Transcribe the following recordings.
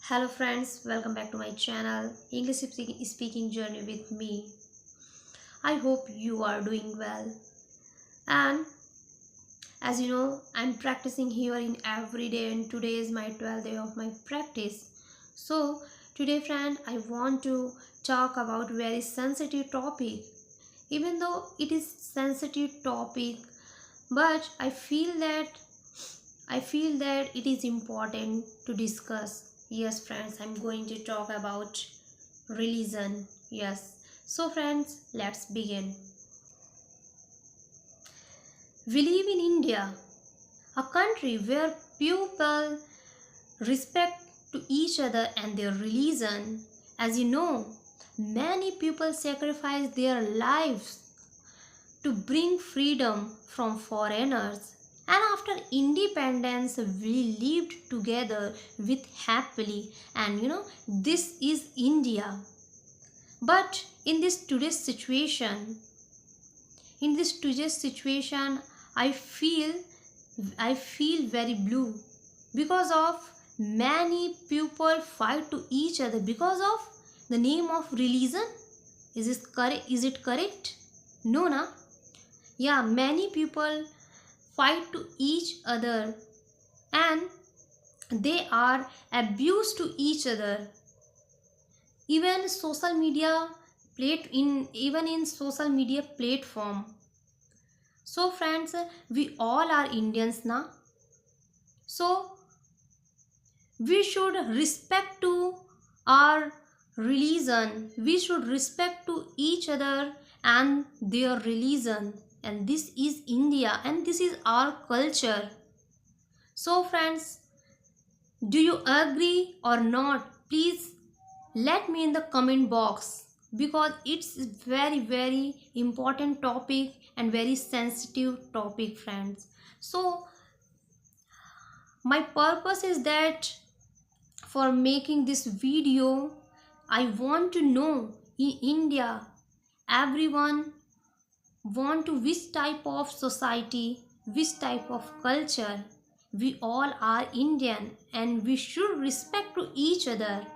Hello friends, welcome back to my channel English speaking journey with me. I hope you are doing well. And as you know, I'm practicing here in every day and today is my 12th day of my practice. So today friend, I want to talk about very sensitive topic. Even though it is sensitive topic, but I feel that it is important to discuss. Yes, friends, I'm going to talk about religion. Yes. So, friends, let's begin. We live in India, a country where people respect to each other and their religion. As you know, many people sacrifice their lives to bring freedom from foreigners. And after independence, we lived together with happily. And this is India. But in this today's situation, I feel I feel very blue because of many people fight to each other because of the name of religion. Is this correct? Is it correct? No, na? Yeah, many people fight to each other and they are abused to each other. Even in social media platform. So friends, we all are Indians now. So we should respect to our religion. We should respect to each other and their religion. And this is India and this is our culture. So friends, do you agree or not? Please let me in the comment box because it's very important topic and very sensitive topic, friends. So my purpose is that for making this video, I want to know in India everyone want to which type of society, which type of culture. We all are Indian and we should respect to each other.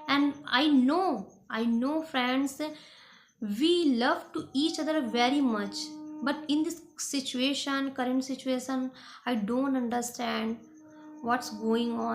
And I know friends, we love to each other very much. But in this situation, current situation, I don't understand what's going on.